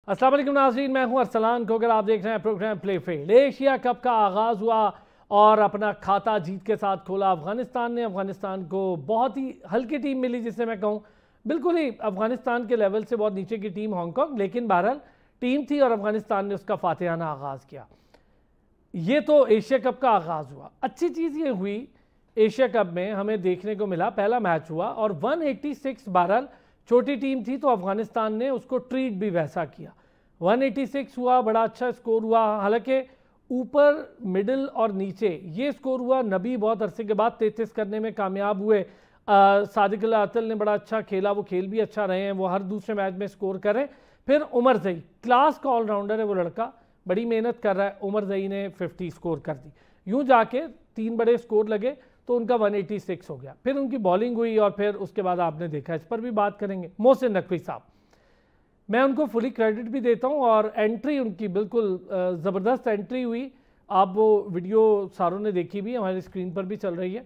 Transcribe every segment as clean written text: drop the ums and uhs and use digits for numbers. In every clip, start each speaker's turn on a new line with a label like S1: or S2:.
S1: अस्सलाम वालेकुम नाज़रीन, मैं हूं अरसलान खोकर। आप देख रहे हैं program play field. Asia cup का आगाज़ हुआ और अपना खाता जीत के साथ खोला अफगानिस्तान ने। अफगानिस्तान को बहुत ही हल्की टीम मिली, जिसे मैं कहूँ बिल्कुल ही अफगानिस्तान के लेवल से बहुत नीचे की टीम हांगकॉन्ग, लेकिन बहरहाल टीम थी और अफगानिस्तान ने उसका फातिहाना आगाज़ किया। ये तो एशिया कप का आगाज़ हुआ। अच्छी चीज़ ये हुई एशिया कप में हमें देखने को मिला, पहला मैच हुआ और 186, बहरहाल छोटी टीम थी तो अफगानिस्तान ने उसको ट्रीट भी वैसा किया। 186 हुआ, बड़ा अच्छा स्कोर हुआ। हालांकि ऊपर, मिडिल और नीचे ये स्कोर हुआ। नबी बहुत अरसे के बाद 33 करने में कामयाब हुए। सादिक अल अतल ने बड़ा अच्छा खेला, वो खेल भी अच्छा रहे हैं, वो हर दूसरे मैच में स्कोर करें। फिर उमर जई, क्लास का ऑलराउंडर है वो लड़का, बड़ी मेहनत कर रहा है। उमर जई ने 50 स्कोर कर दी। यूं जाके 3 बड़े स्कोर लगे तो उनका 186 हो गया। फिर उनकी बॉलिंग हुई और फिर उसके बाद आपने देखा, इस पर भी बात करेंगे। मोहसिन नकवी साहब, मैं उनको फुली क्रेडिट भी देता हूं और एंट्री उनकी बिल्कुल ज़बरदस्त एंट्री हुई। आप वो वीडियो सारों ने देखी भी, हमारी स्क्रीन पर भी चल रही है।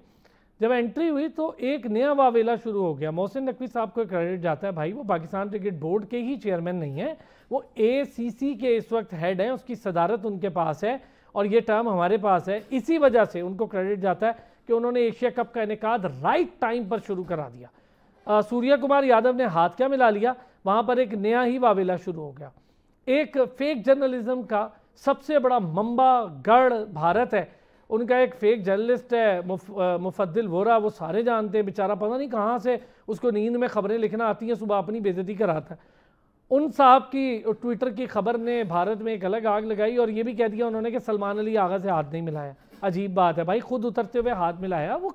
S1: जब एंट्री हुई तो एक नया वावेला शुरू हो गया। मोहसिन नकवी साहब को क्रेडिट जाता है, भाई वो पाकिस्तान क्रिकेट बोर्ड के ही चेयरमैन नहीं है, वो ACC के इस वक्त हेड हैं, उसकी सदारत उनके पास है और ये टर्म हमारे पास है। इसी वजह से उनको क्रेडिट जाता है कि उन्होंने एशिया कप का इनेकाद राइट टाइम पर शुरू करा दिया। सूर्या कुमार यादव ने हाथ क्या मिला लिया, वहाँ पर एक नया ही वावेला शुरू हो गया। एक फेक जर्नलिज्म का सबसे बड़ा मंबा गढ़ भारत है। उनका एक फेक जर्नलिस्ट है मुफद्दिल वोरा, वो सारे जानते हैं, बेचारा पता नहीं कहाँ से उसको नींद में खबरें लिखना आती हैं, सुबह अपनी बेइज्जती कराता है। उन साहब की ट्विटर की खबर ने भारत में एक अलग आग लगाई और ये भी कह दिया उन्होंने कि सलमान अली आगा से हाथ नहीं मिलाया। अजीब बात है भाई, खुद उतरते हुए हाथ मिलाया। वो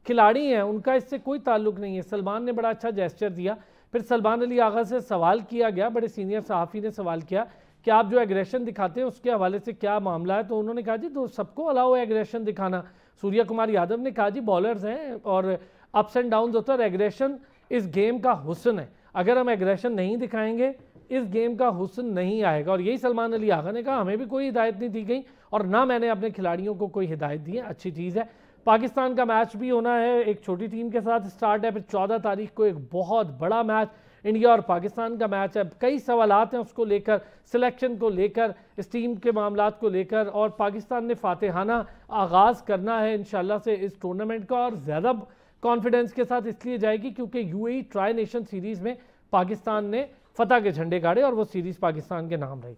S1: खिलाड़ी हैं, उनका इससे कोई ताल्लुक नहीं है। सलमान ने बड़ा अच्छा जेस्चर दिया। फिर सलमान अली आगा से सवाल किया गया, बड़े सीनियर सहाफ़ी ने सवाल किया कि आप जो एग्रेशन दिखाते हैं उसके हवाले से क्या मामला है। तो उन्होंने कहा जी तो सबको अलाउ है एग्रेशन दिखाना। सूर्या कुमार यादव ने कहा जी बॉलर्स हैं और अप्स एंड डाउन होता है, एग्रेशन इस गेम का हुस्न है। अगर हम एग्रेशन नहीं दिखाएंगे इस गेम का हुस्न नहीं आएगा। और यही सलमान अली आगा ने कहा, हमें भी कोई हिदायत नहीं दी गई और ना मैंने अपने खिलाड़ियों को कोई हिदायत दी है। अच्छी चीज़ है। पाकिस्तान का मैच भी होना है, एक छोटी टीम के साथ स्टार्ट है। फिर 14 तारीख को एक बहुत बड़ा मैच इंडिया और पाकिस्तान का मैच है। कई सवालात हैं उसको लेकर, सिलेक्शन को लेकर, इस टीम के मामलात को लेकर। और पाकिस्तान ने फातिहाना आगाज़ करना है इंशाल्लाह से इस टूर्नामेंट का, और ज़्यादा कॉन्फिडेंस के साथ इसलिए जाएगी क्योंकि UAE ट्राई नेशन सीरीज़ में पाकिस्तान ने फतह के झंडे गाड़े और वो सीरीज़ पाकिस्तान के नाम रही।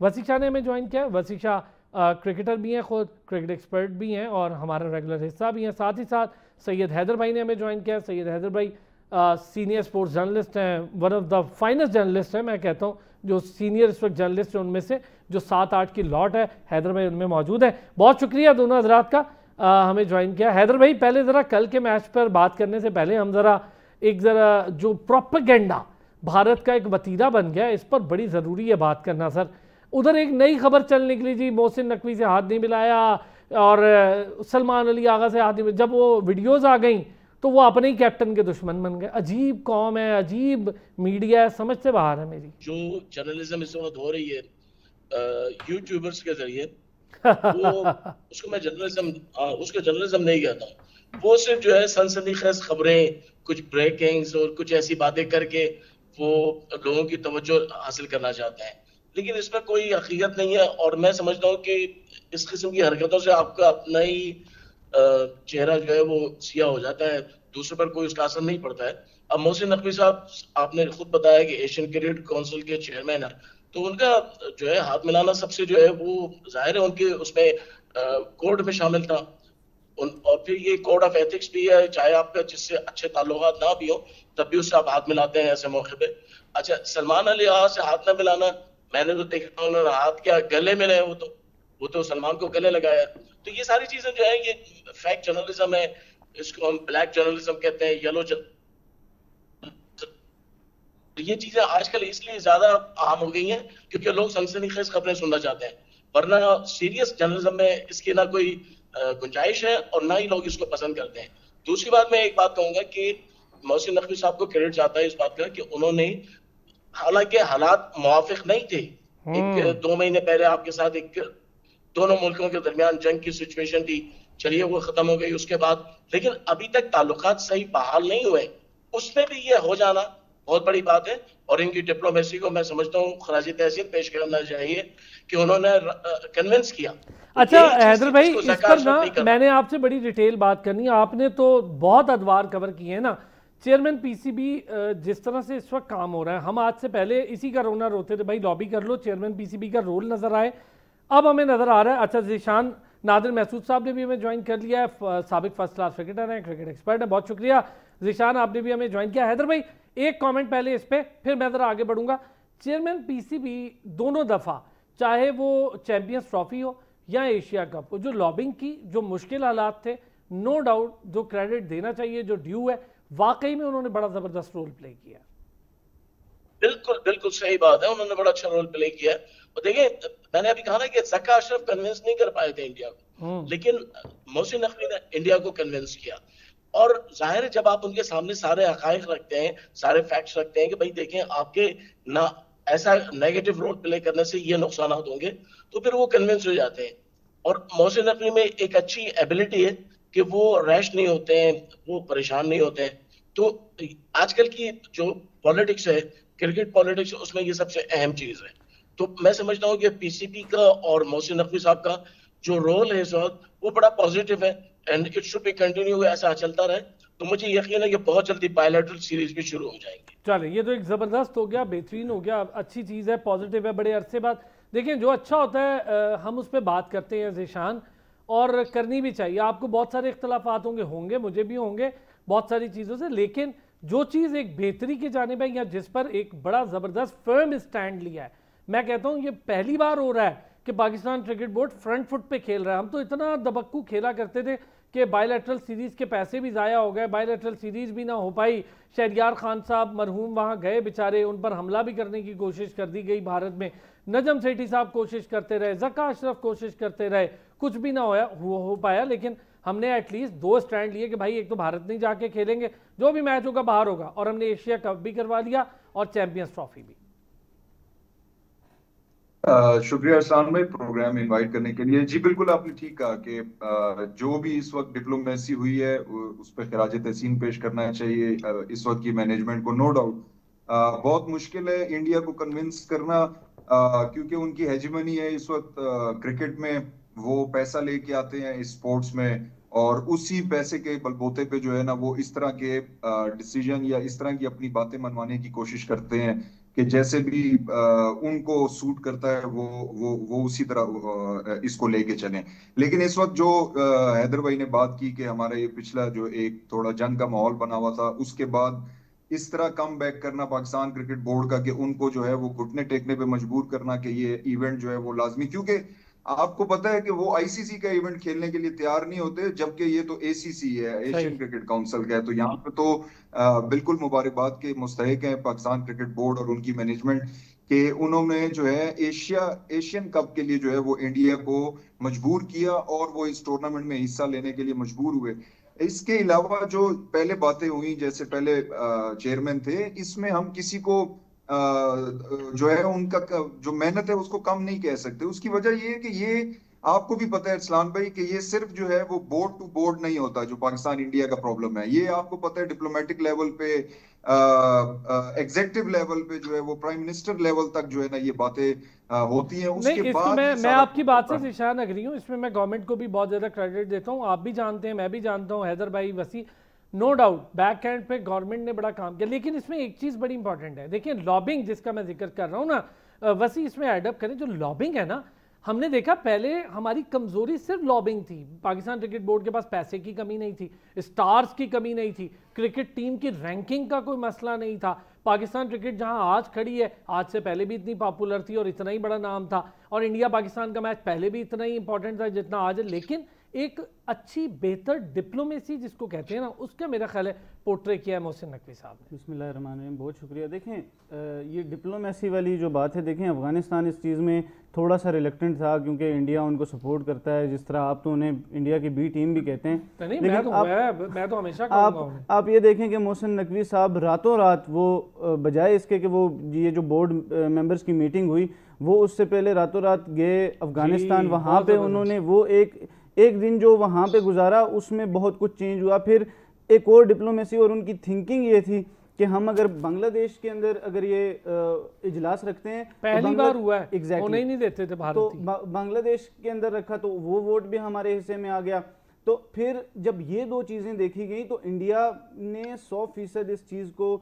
S1: वसीशा ने हमें ज्वाइन किया। वसीशा क्रिकेटर भी हैं, खुद क्रिकेट एक्सपर्ट भी हैं और हमारा रेगुलर हिस्सा भी हैं। साथ ही साथ सैयद हैदर भाई ने हमें ज्वाइन किया। सैयद हैदर भाई सीनियर स्पोर्ट्स जर्नलिस्ट हैं, one of the finest journalist हैं। मैं कहता हूँ जो सीनियर इस वक्त जर्नलिस्ट हैं उनमें से जो 7-8 की लॉट है, हैदर भाई उनमें मौजूद है। बहुत शुक्रिया दोनों हजरात का हमें ज्वाइन किया। हैदर भाई, पहले ज़रा कल के मैच पर बात करने से पहले हम ज़रा जो प्रोपेगेंडा भारत का एक वतीरा बन गया, इस पर बड़ी ज़रूरी है बात करना सर। उधर एक नई खबर चल निकली जी, मोहसिन नकवी से हाथ नहीं मिलाया और सलमान अली आगा से हाथ नहीं मिलाया। जब वो वीडियोज़ आ गई तो वो अपने ही कैप्टन के दुश्मन बन गए। अजीब कौम है, अजीब मीडिया है, समझ से बाहर है मेरी।
S2: जो जर्नलिज्म इस वक्त हो रही है यूट्यूबर्स के जरिए, वो उसको मैं जर्नलिज्म नहीं कहता। वो सिर्फ जो है सनसनीखेज खबरें, कुछ ब्रेकिंग्स और कुछ ऐसी बातें करके वो लोगों की तवज्जो हासिल करना चाहते हैं, लेकिन इसमें कोई हकीकत नहीं है। और मैं समझता हूँ कि इस किस्म की हरकतों से आपका अपना ही चेहरा जो है वो सिया हो जाता है, दूसरे पर कोई उसका असर नहीं पड़ता है। अब मोहसिन नकवी साहब, आपने खुद बताया कि एशियन क्रिकेट काउंसिल के चेयरमैन है, तो उनका जो है हाथ मिलाना सबसे जो है वो जाहिर है उनके उसमें कोड में शामिल था। और फिर ये कोड ऑफ एथिक्स भी है, चाहे आपका जिससे अच्छे ताल्लुकात ना भी हो तब भी उससे आप हाथ मिलाते हैं ऐसे मौके पे। अच्छा, सलमान अली आगा से हाथ ना मिलाना, मैंने तो देखा उन्होंने हाथ क्या गले मिले, वो तो सलमान को गले लगाया। तो ये सारी चीजें जो है ये फेक जर्नलिज्म है, इसको हम ब्लैक जर्नलिज्म कहते हैं, येलो ये चीजें आजकल इसलिए ज्यादा आम हो गई हैं क्योंकि लोग सनसनीखेज खबरें सुनना चाहते हैं, वरना सीरियस जर्नलिज्म में इसकी ना कोई गुंजाइश है और ना ही लोग इसको पसंद करते हैं। दूसरी बात, मैं एक बात कहूंगा कि मोहसिन नकवी साहब को क्रेडिट जाता है इस बात का कि उन्होंने, हालांकि हालात मुवाफिक नहीं थे, एक 2 महीने पहले आपके साथ एक दोनों मुल्कों के दरमियान जंग की सिचुएशन थी, चलिए वो खत्म हो गई उसके बाद, लेकिन अभी तक ताल्लुकात सही बहाल नहीं हुए। उसमें भी ये हो जाना बहुत बड़ी बात है। और इनकी डिप्लोमेसी को मैं समझता हूँ खराज तहसीन पेश करना चाहिए कि उन्होंने कन्विंस किया। तो
S1: अच्छा
S2: यही चीज
S1: हैदर
S2: थी
S1: भाई,
S2: जिसको
S1: इस
S2: ज़का
S1: पर ना
S2: अशरफ नहीं कर
S1: मैंने आपसे बड़ी डिटेल बात करनी है। आपने तो बहुत अदवार कवर किए हैं ना। चेयरमैन पीसीबी जिस तरह से इस वक्त काम हो रहा है, हम आज से पहले इसी का रोना रोते थे, भाई लॉबी कर लो, चेयरमैन पीसीबी का रोल नजर आए। अब हमें नजर आ रहा है। अच्छा, ज़ीशान नादिर महसूद साहब ने भी हमें ज्वाइन कर लिया है, साबिक फर्स्ट क्लास क्रिकेटर हैं, क्रिकेट एक्सपर्ट है, बहुत शुक्रिया ज़ीशान, आपने भी हमें ज्वाइन किया। हैदर भाई एक कमेंट पहले इस पे, फिर मैं ज़रा आगे बढ़ूंगा। चेयरमैन पीसीबी दोनों दफ़ा, चाहे वो चैंपियंस ट्रॉफी हो या एशिया कप हो, जो लॉबिंग की, जो मुश्किल हालात थे, नो डाउट जो क्रेडिट देना चाहिए, जो ड्यू है, वाकई में उन्होंने बड़ा ज़बरदस्त रोल प्ले किया।
S2: बिल्कुल बिल्कुल सही बात है, उन्होंने बड़ा अच्छा रोल प्ले किया। और देखिए, मैंने अभी कहा ना कि ज़का अशरफ कन्विंस नहीं कर पाए थे इंडिया को, लेकिन मोहसिन नकवी ने इंडिया को कन्विंस किया। और जाहिर है जब आप उनके सामने सारे हकाइक रखते हैं, सारे फैक्ट्स रखते हैं कि भाई देखें आपके ना ऐसा नेगेटिव रोल प्ले करने से ये नुकसान होंगे, तो फिर वो कन्विंस हो जाते हैं। और मोहसिन नकवी में एक अच्छी एबिलिटी है कि वो रैश नहीं होते हैं, वो परेशान नहीं होते हैं। तो आजकल की जो पॉलिटिक्स है, क्रिकेट पॉलिटिक्स, उसमें ये सबसे अहम चीज है। तो मैं समझता हूँ कि पीसीबी का और मोहसिन नकवी साहब का जो रोल है इस वक्त वो बड़ा पॉजिटिव है, and it should be continue, ऐसा चलता रहे। तो मुझे यकीन है कि बहुत जल्दी बायलैटरल सीरीज भी शुरू हो जाएंगी।
S1: चले, ये तो एक ज़बरदस्त हो गया, बेहतरीन हो गया, अच्छी चीज़ है, पॉजिटिव है, बड़े अरसे बाद। देखिए जो अच्छा होता है हम उस पर बात करते हैं ज़ीशान, और करनी भी चाहिए। आपको बहुत सारे इख्तलाफात होंगे, मुझे भी होंगे बहुत सारी चीज़ों से, लेकिन जो चीज़ एक बेहतरी की जानिब है या जिस पर एक बड़ा ज़बरदस्त फर्म स्टैंड लिया है, मैं कहता हूँ ये पहली बार हो रहा है कि Pakistan cricket board front foot पे खेल रहा है। हम तो इतना दबक्कू खेला करते थे कि बायलैटरल सीरीज़ के पैसे भी ज़ाया हो गए, बायलैटरल सीरीज़ भी ना हो पाई। शहरियार खान साहब मरहूम वहाँ गए बेचारे, उन पर हमला भी करने की कोशिश कर दी गई भारत में। नजम सेठी साहब कोशिश करते रहे, ज़का अशरफ कोशिश करते रहे, कुछ भी ना हो पाया। लेकिन हमने एटलीस्ट दो स्टैंड लिए कि भाई एक तो भारत नहीं जाके खेलेंगे, जो भी मैच होगा बाहर होगा, और हमने एशिया कप भी करवा लिया और चैंपियंस ट्रॉफी भी।
S3: शुक्रिया अरसान भाई प्रोग्राम इनवाइट करने के लिए। जी बिल्कुल, आपने ठीक कहा कि जो भी इस वक्त डिप्लोमेसी हुई है उस पर खराज तहसीन पेश करना चाहिए इस वक्त की मैनेजमेंट को। नो डाउट बहुत मुश्किल है इंडिया को कन्विंस करना, क्योंकि उनकी हेजिमनी है इस वक्त क्रिकेट में। वो पैसा लेके आते हैं इस स्पोर्ट्स में, और उसी पैसे के बलबूते पे जो है ना वो इस तरह के डिसीजन या इस तरह की अपनी बातें मनवाने की कोशिश करते हैं कि जैसे भी उनको सूट करता है वो उसी तरह इसको लेके चलें। लेकिन इस वक्त जो हैदर भाई ने बात की कि हमारा ये पिछला जो एक थोड़ा जंग का माहौल बना हुआ था, उसके बाद इस तरह कम बैक करना पाकिस्तान क्रिकेट बोर्ड का कि उनको जो है वो घुटने टेकने पे मजबूर करना कि ये इवेंट जो है वो लाजमी, क्योंकि आपको पता है कि वो आईसीसी का इवेंट खेलने के लिए तैयार नहीं होते, जबकि ये तो एसीसी है, एशियन क्रिकेट काउंसिल का है। तो यहाँ पे तो बिल्कुल मुबारकबाद के मुस्तहिक है पाकिस्तान क्रिकेट बोर्ड और उनकी मैनेजमेंट कि उन्होंने जो है एशियन कप के लिए जो है वो इंडिया को मजबूर किया और वो इस टूर्नामेंट में हिस्सा लेने के लिए मजबूर हुए। इसके अलावा जो पहले बातें हुई, जैसे पहले चेयरमैन थे, इसमें हम किसी को जो है उनका जो मेहनत है उसको कम नहीं कह सकते। उसकी वजह ये है कि ये आपको भी पता है इस्लाम भाई कि ये सिर्फ जो है वो बोर्ड टू बोर्ड नहीं होता जो पाकिस्तान इंडिया का प्रॉब्लम है। ये आपको पता है डिप्लोमेटिक लेवल पे, एग्जेक्टिव लेवल पे जो है वो प्राइम मिनिस्टर लेवल तक जो है ना ये बातें होती हैं। उसके
S1: नहीं,
S3: बाद
S1: मैं आपकी बात से ज़ीशान अग्री हूँ, इसमें मैं गवर्नमेंट को भी बहुत ज़्यादा क्रेडिट देता हूँ। आप भी जानते हैं, मैं भी जानता हूँ, हैदर भाई, वसी, नो डाउट बैक हैंड पे गवर्नमेंट ने बड़ा काम किया। लेकिन इसमें एक चीज़ बड़ी इंपॉर्टेंट है, देखिए लॉबिंग जिसका मैं जिक्र कर रहा हूँ ना, वसी इसमें एडअप करें, जो लॉबिंग है ना, हमने देखा पहले हमारी कमजोरी सिर्फ लॉबिंग थी। पाकिस्तान क्रिकेट बोर्ड के पास पैसे की कमी नहीं थी, स्टार्स की कमी नहीं थी, क्रिकेट टीम की रैंकिंग का कोई मसला नहीं था। पाकिस्तान क्रिकेट जहां आज खड़ी है, आज से पहले भी इतनी पॉपुलर थी और इतना ही बड़ा नाम था, और इंडिया पाकिस्तान का मैच पहले भी इतना ही इंपॉर्टेंट था जितना आज है। लेकिन एक अच्छी बेहतर डिप्लोमेसी जिसको कहते हैं ना, उसका मेरा ख्याल है पोर्ट्रे किया है मोहसिन नकवी साहब ने।
S4: बिस्मिल्लाहिर्रहमानिर्रहीम, बहुत शुक्रिया। देखें ये डिप्लोमेसी वाली जो बात है, देखें अफगानिस्तान इस चीज़ में थोड़ा सा रिलेक्टेंट था क्योंकि इंडिया उनको सपोर्ट करता है। जिस तरह आप तो उन्हें इंडिया की बी टीम भी कहते हैं,
S1: नहीं,
S4: लेकिन
S1: मैं तो हमेशा कहूंगा
S4: आप ये देखें कि मोहसिन नकवी साहब रातों रात वो बजाय इसके कि वो ये जो बोर्ड मेंबर्स की मीटिंग हुई वो उससे पहले रातों रात गए अफगानिस्तान। वहाँ पे उन्होंने वो एक दिन जो वहाँ पे गुजारा उसमें बहुत कुछ चेंज हुआ। फिर एक और डिप्लोमेसी और उनकी थिंकिंग ये थी कि हम अगर बांग्लादेश के अंदर अगर ये इजलास रखते हैं
S1: पहली बार हुआ है,
S4: एग्जैक्टली
S1: होने ही नहीं देते थे भारत,
S4: तो बांग्लादेश के अंदर रखा तो वो वोट भी हमारे हिस्से में आ गया। तो फिर जब ये दो चीज़ें देखी गई तो इंडिया ने 100% इस चीज़ को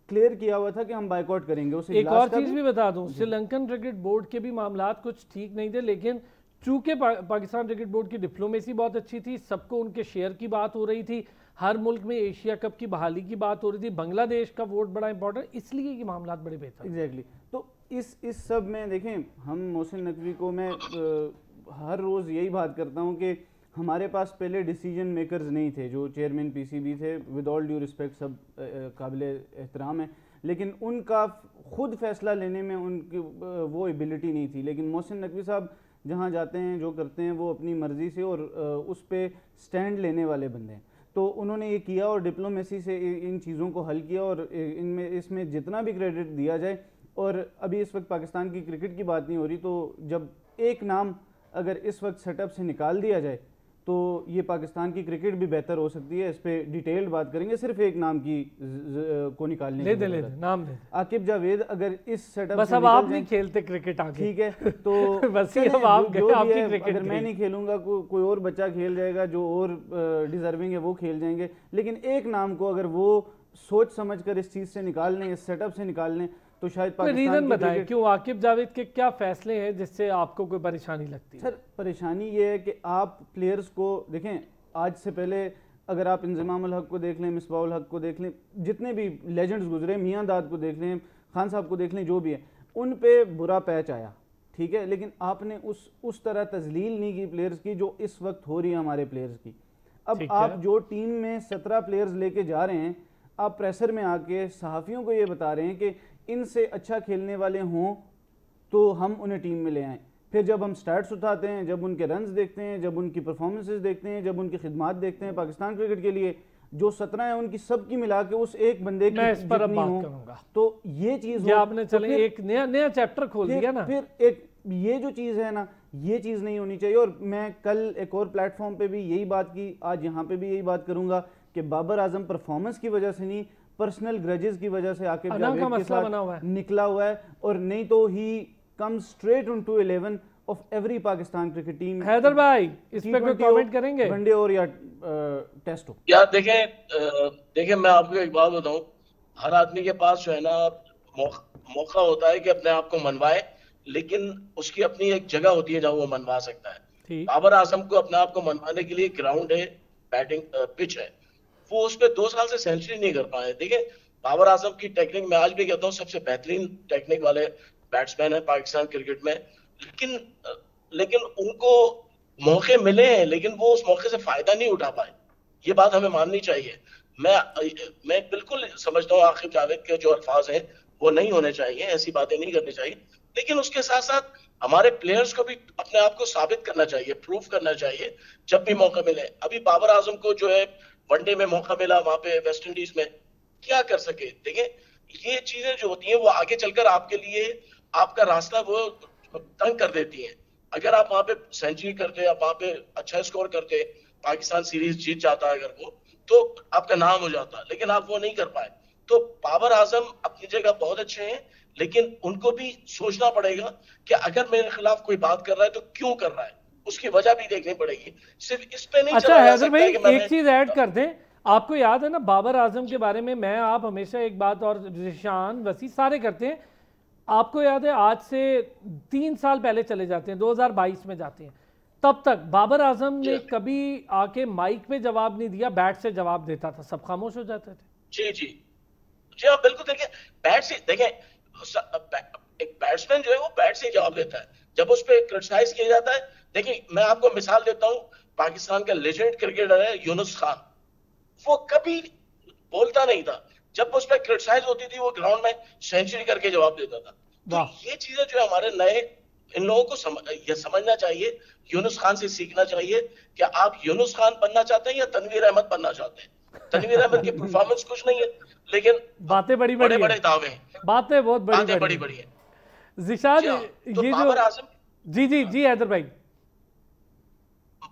S4: क्लियर किया हुआ था कि हम बाइकआउट करेंगे। उस
S1: एक और चीज़ भी बता दूं, श्रीलंकन क्रिकेट बोर्ड के भी मामलात कुछ ठीक नहीं थे, लेकिन चूंकि पाकिस्तान क्रिकेट बोर्ड की डिप्लोमेसी बहुत अच्छी थी, सबको उनके शेयर की बात हो रही थी, हर मुल्क में एशिया कप की बहाली की बात हो रही थी, बांग्लादेश का वोट बड़ा इंपॉर्टेंट, इसलिए ये मामलात बड़े बेहतर।
S4: एग्जैक्टली तो इस सब में देखें, हम मोहसिन नकवी को मैं हर रोज़ यही बात करता हूँ कि हमारे पास पहले डिसीजन मेकर्स नहीं थे, जो चेयरमैन पीसीबी थे, विद ऑल ड्यू रिस्पेक्ट सब काबिल एहतराम है, लेकिन उनका खुद फैसला लेने में उनकी वो एबिलिटी नहीं थी। लेकिन मोहसिन नकवी साहब जहाँ जाते हैं, जो करते हैं, वो अपनी मर्ज़ी से और उस पर स्टैंड लेने वाले बंदे हैं। तो उन्होंने ये किया और डिप्लोमेसी से इन चीज़ों को हल किया, और इसमें जितना भी क्रेडिट दिया जाए। और अभी इस वक्त पाकिस्तान की क्रिकेट की बात नहीं हो रही, तो जब एक नाम अगर इस वक्त सेटअप से निकाल दिया जाए तो ये पाकिस्तान की क्रिकेट भी बेहतर हो सकती है। इस पे डिटेल्ड बात करेंगे, सिर्फ एक नाम की को निकालने
S1: ले दे नाम दे
S4: आकिब जावेद अगर इस सेटअप
S1: बस अब आप नहीं खेलते क्रिकेट आगे,
S4: ठीक है, तो
S1: बस अब आप
S4: जो भी है, अगर मैं नहीं खेलूंगा कोई और बच्चा खेल जाएगा, जो और डिजर्विंग है वो खेल जाएंगे। लेकिन एक नाम को अगर वो सोच समझ कर इस चीज़ से निकाल लें, इस सेटअप से निकाल लें, तो शायद
S1: रीजन बताएं क्यों आकिब जावेद के क्या फैसले हैं जिससे आपको कोई परेशानी लगती है?
S4: सर परेशानी ये है कि आप प्लेयर्स को देखें, आज से पहले अगर आप इंज़माम उल हक को देख लें, मिसबाह उल हक को देख लें, जितने भी लेजेंड्स गुजरे, मियां दाद को देख लें, खान साहब को देख लें, जो भी है, उन पे बुरा पैच आया, ठीक है, लेकिन आपने उस तरह तजलील नहीं की प्लेयर्स की जो इस वक्त हो रही है हमारे प्लेयर्स की। अब आप जो टीम में 17 प्लेयर्स लेके जा रहे हैं, आप प्रेशर में आके सहाफ़ियों को ये बता रहे हैं कि इनसे अच्छा खेलने वाले हों तो हम उन्हें टीम में ले आएँ। फिर जब हम स्टैट्स उठाते हैं, जब उनके रन्स देखते हैं, जब उनकी परफॉर्मेंसेस देखते हैं, जब उनकी खिदमात देखते हैं पाकिस्तान क्रिकेट के लिए, जो 17 हैं उनकी सब की मिला के उस एक बंदे की
S1: मैं इस पर अब बात करूंगा।
S4: तो ये चीज़
S1: आपने चले एक नया चैप्टर खोल दिया ना,
S4: फिर एक ये जो चीज़ है ना, ये चीज़ नहीं होनी चाहिए। और मैं कल एक और प्लेटफॉर्म पे भी यही बात की, आज यहाँ पे भी यही बात करूंगा कि बाबर आजम परफॉर्मेंस की वजह से नहीं, पर्सनल ग्रजेस की वजह से आके जावेद के साथ निकला हुआ है, और नहीं तो ही come straight into 11 of every Pakistan cricket team.
S1: Haider भाई इस पे कोई कमेंट करेंगे?
S4: वनडे और या टेस्ट हो।
S2: यार देखें मैं आपको एक बात बताऊं, हर आदमी के पास जो है ना मौका होता है कि अपने आप को मनवाए, लेकिन उसकी अपनी एक जगह होती है जहां वो मनवा सकता है। बाबर आजम को अपने आप को मनवाने के लिए ग्राउंड है, बैटिंग पिच है, वो उस पर 2 साल से सेंचुरी नहीं कर पाए। देखिए बाबर आजम की टेक्निक मैं आज भी कहता हूँ सबसे बेहतरीन टेक्निक वाले बैट्समैन है पाकिस्तान क्रिकेट में, लेकिन उनको मौके मिले हैं, लेकिन वो उस मौके से फायदा नहीं उठा पाए। ये बात हमें माननी चाहिए। मैं बिल्कुल समझता हूँ आकिब जावेद के जो अल्फाज हैं वो नहीं होने चाहिए, ऐसी बातें नहीं करनी चाहिए, लेकिन उसके साथ साथ हमारे प्लेयर्स को भी अपने आप को साबित करना चाहिए, प्रूफ करना चाहिए जब भी मौका मिले। अभी बाबर आजम को जो है वनडे में मौका मिला, वहां पे वेस्ट इंडीज में क्या कर सके। देखिए ये चीजें जो होती हैं वो आगे चलकर आपके लिए आपका रास्ता वो तंग कर देती हैं। अगर आप वहां पे सेंचुरी करते, आप वहां पे अच्छा स्कोर करते, पाकिस्तान सीरीज जीत जाता है अगर वो, तो आपका नाम हो जाता, लेकिन आप वो नहीं कर पाए। तो बाबर आजम अपनी जगह बहुत अच्छे हैं, लेकिन उनको भी सोचना पड़ेगा कि अगर मेरे खिलाफ कोई बात कर रहा है तो क्यों कर रहा है, उसकी वजह भी देखनी पड़ेगी, सिर्फ इस पे नहीं।
S1: अच्छा हैदर भाई एक चीज ऐड कर दें, आपको याद है ना बाबर आजम के बारे में मैं आप हमेशा एक बात, और रिशान वसी सारे करते हैं, आपको याद है आज से 3 साल पहले चले जाते हैं, 2022 में जाते हैं, तब तक बाबर आजम ने कभी आके माइक पे जवाब नहीं दिया, बैट से जवाब देता था, सब खामोश हो जाते थे।
S2: जी जी जी हाँ बिल्कुल। देखिए बैट से, देखें एक बैट्समैन जो है वो बैट से जवाब देता है, जब उस पर क्रिटिसाइज किया जाता है। देखिए मैं आपको मिसाल देता हूं, पाकिस्तान का लेजेंड क्रिकेटर है यूनुस खान, वो कभी बोलता नहीं था, जब उस पर क्रिटिसाइज होती थी वो ग्राउंड में सेंचुरी करके जवाब देता था। तो ये चीजें जो है हमारे नए इन लोगों को समझना चाहिए, यूनुस खान से सीखना चाहिए कि आप यूनुस खान बनना चाहते हैं या तनवीर अहमद बनना चाहते हैं। तनवीर अहमद की परफॉर्मेंस कुछ नहीं है, लेकिन
S1: बातें बड़ी
S2: बड़े दावे हैं,
S1: बातें बहुत
S2: बड़ी है।
S1: जिशाद
S2: तो
S1: ये
S2: बाबर आजम,
S1: जी हैदर भाई,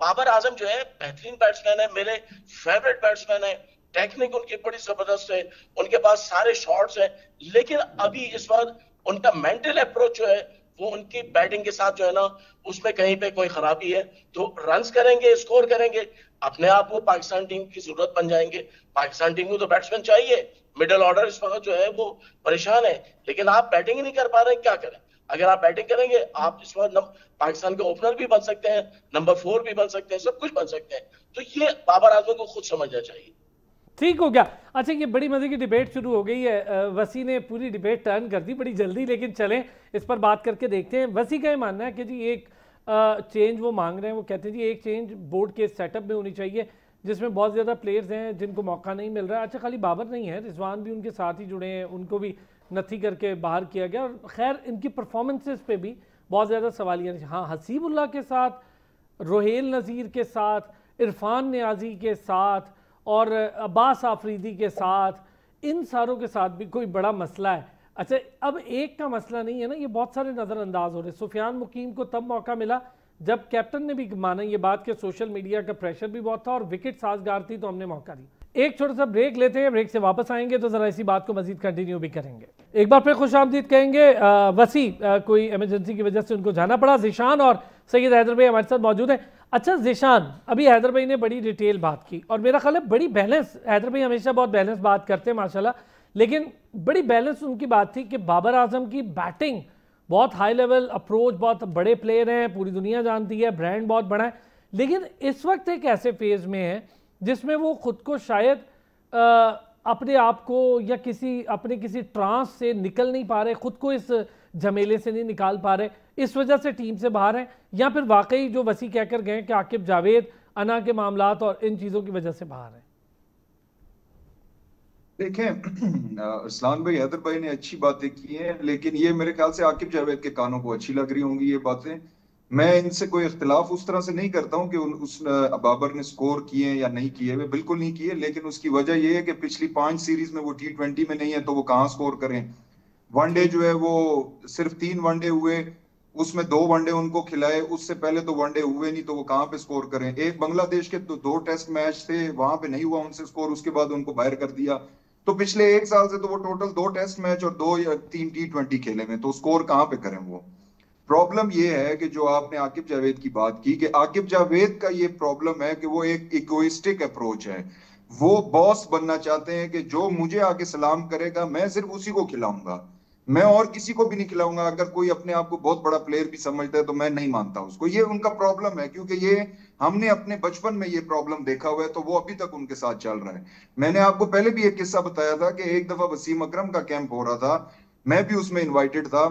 S2: बाबर आजम जो है बेहतरीन बैट्समैन है, मेरे फेवरेट बैट्समैन है, टेक्निक उनकी बड़ी जबरदस्त है, उनके पास सारे शॉट्स हैं, लेकिन अभी इस बार उनका मेंटल अप्रोच जो है वो उनकी बैटिंग के साथ जो है ना उसमें कहीं पे कोई खराबी है। तो रन्स करेंगे, स्कोर करेंगे, अपने आप वो पाकिस्तान टीम की जरूरत बन जाएंगे। पाकिस्तान टीम को तो बैट्समैन चाहिए, मिडिल ऑर्डर इस वक्त जो है वो परेशान है, लेकिन आप बैटिंग ही नहीं कर पा रहे, क्या करें? अगर आप बैटिंग करेंगे आप इस बार पाकिस्तान के ओपनर भी बन सकते हैं, नंबर 4 भी बन सकते हैं, सब कुछ बन सकते हैं। तो ये बाबर आजम को खुद समझना चाहिए।
S1: ठीक हो गया। अच्छा, ये बड़ी मजे की डिबेट शुरू हो गई है, वसी ने पूरी डिबेट टर्न कर दी बड़ी जल्दी, लेकिन चलें इस पर बात करके देखते हैं। वसी का ये मानना है कि जी एक चेंज वो मांग रहे हैं, वो कहते हैं जी एक चेंज बोर्ड के सेटअप में होनी चाहिए जिसमें बहुत ज़्यादा प्लेयर्स हैं जिनको मौका नहीं मिल रहा है। अच्छा, खाली बाबर नहीं है, रिजवान भी उनके साथ ही जुड़े हैं, उनको भी नथी करके बाहर किया गया, और खैर इनकी परफॉर्मेंसेस पे भी बहुत ज़्यादा सवालिया। हाँ, हसीबुल्लाह के साथ, रोहेल नज़ीर के साथ, इरफान नियाजी के साथ और अब्बास आफरीदी के साथ, इन सारों के साथ भी कोई बड़ा मसला है। अच्छा, अब एक का मसला नहीं है ना, ये बहुत सारे नज़रअंदाज हो रहे। सुफियान मुकीम को तब मौका मिला जब कैप्टन ने भी माना ये बात कि सोशल मीडिया का प्रेशर भी बहुत था और विकेट साजगार थी, तो हमने मौका दिया। एक छोटा सा ब्रेक लेते हैं, ब्रेक से वापस आएंगे तो ज़रा इसी बात को मजीद कंटिन्यू भी करेंगे। एक बार फिर खुश आमदीद कहेंगे। वसी कोई इमरजेंसी की वजह से उनको जाना पड़ा। ज़ीशान और सैयद हैदर भाई हमारे साथ मौजूद हैं। अच्छा ज़ीशान, अभी हैदर भाई ने बड़ी डिटेल बात की और मेरा ख्याल है बड़ी बैलेंस, हैदर भाई हमेशा बहुत बैलेंस बात करते हैं माशाल्लाह, लेकिन बड़ी बैलेंस उनकी बात थी कि बाबर आजम की बैटिंग बहुत हाई लेवल अप्रोच, बहुत बड़े प्लेयर हैं, पूरी दुनिया जानती है, ब्रांड बहुत बड़ा है, लेकिन इस वक्त एक ऐसे फेज़ में है जिसमें वो खुद को शायद अपने आप को या अपने किसी ट्रांस से निकल नहीं पा रहे, खुद को इस झमेले से नहीं निकाल पा रहे, इस वजह से टीम से बाहर हैं, या फिर वाकई जो वसी कहकर गए कि आकिब जावेद अना के मामलात और इन चीज़ों की वजह से बाहर हैं।
S3: देखें, अरसलान भाई, हैदर भाई ने अच्छी बातें की हैं, लेकिन ये मेरे ख्याल से आकिब जावेद के कानों को अच्छी लग रही होंगी ये बातें। मैं इनसे कोई इख्तिलाफ उस तरह से नहीं करता हूं कि उस बाबर ने स्कोर किए या नहीं किए, वे बिल्कुल नहीं किए, लेकिन उसकी वजह यह है कि पिछली 5 सीरीज में वो T20 में नहीं है, तो वो कहाँ स्कोर करें। वनडे जो है वो सिर्फ 3 वनडे हुए, उसमें 2 वनडे उनको खिलाए, उससे पहले तो वनडे हुए नहीं, तो वो कहाँ पे स्कोर करें। एक बांग्लादेश के तो 2 टेस्ट मैच थे, वहां पे नहीं हुआ उनसे स्कोर, उसके बाद उनको बाहर कर दिया। तो पिछले 1 साल से तो वो टोटल 2 टेस्ट मैच और 2 या 3 T20 खेले में, तो स्कोर कहाँ पे करें वो। प्रॉब्लम ये है कि जो आपने आकिब जावेद की बात की, कि आकिब जावेद का ये प्रॉब्लम है कि वो एक इगोइस्टिक अप्रोच है। वो बॉस बनना चाहते हैं कि जो मुझे आके सलाम करेगा मैं सिर्फ उसी को खिलाऊंगा, मैं और किसी को भी नहीं खिलाऊंगा। अगर कोई अपने आप को बहुत बड़ा प्लेयर भी समझता है तो मैं नहीं मानता उसको। ये उनका प्रॉब्लम है, क्योंकि ये हमने अपने बचपन में ये प्रॉब्लम देखा हुआ है, तो वो अभी तक उनके साथ चल रहा है। मैंने आपको पहले भी एक किस्सा बताया था कि एक दफा वसीम अकरम का कैंप हो रहा था, मैं भी उसमें इन्वाइटेड था।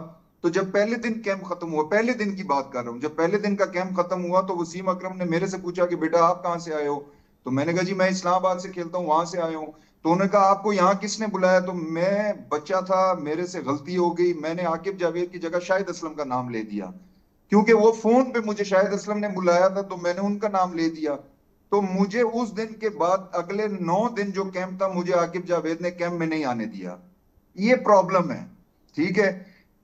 S3: तो जब पहले दिन कैंप खत्म हुआ, पहले दिन की बात कर रहा हूँ, जब पहले दिन का कैंप खत्म हुआ तो वसीम अकरम ने मेरे से पूछा कि बेटा आप कहाँ से आए हो। तो मैंने कहा जी मैं इस्लामाबाद से खेलता हूँ, वहां से आया हूँ। तो उन्होंने कहा आपको यहाँ किसने बुलाया। तो मैं बच्चा था, मेरे से गलती हो गई, मैंने आकिब जावेद की जगह शाहिद असलम का नाम ले दिया, क्योंकि वो फोन पे मुझे शाहिद असलम ने बुलाया था, तो मैंने उनका नाम ले दिया। तो मुझे उस दिन के बाद अगले 9 दिन जो कैंप था, मुझे आकिब जावेद ने कैंप में नहीं आने दिया। ये प्रॉब्लम है, ठीक है।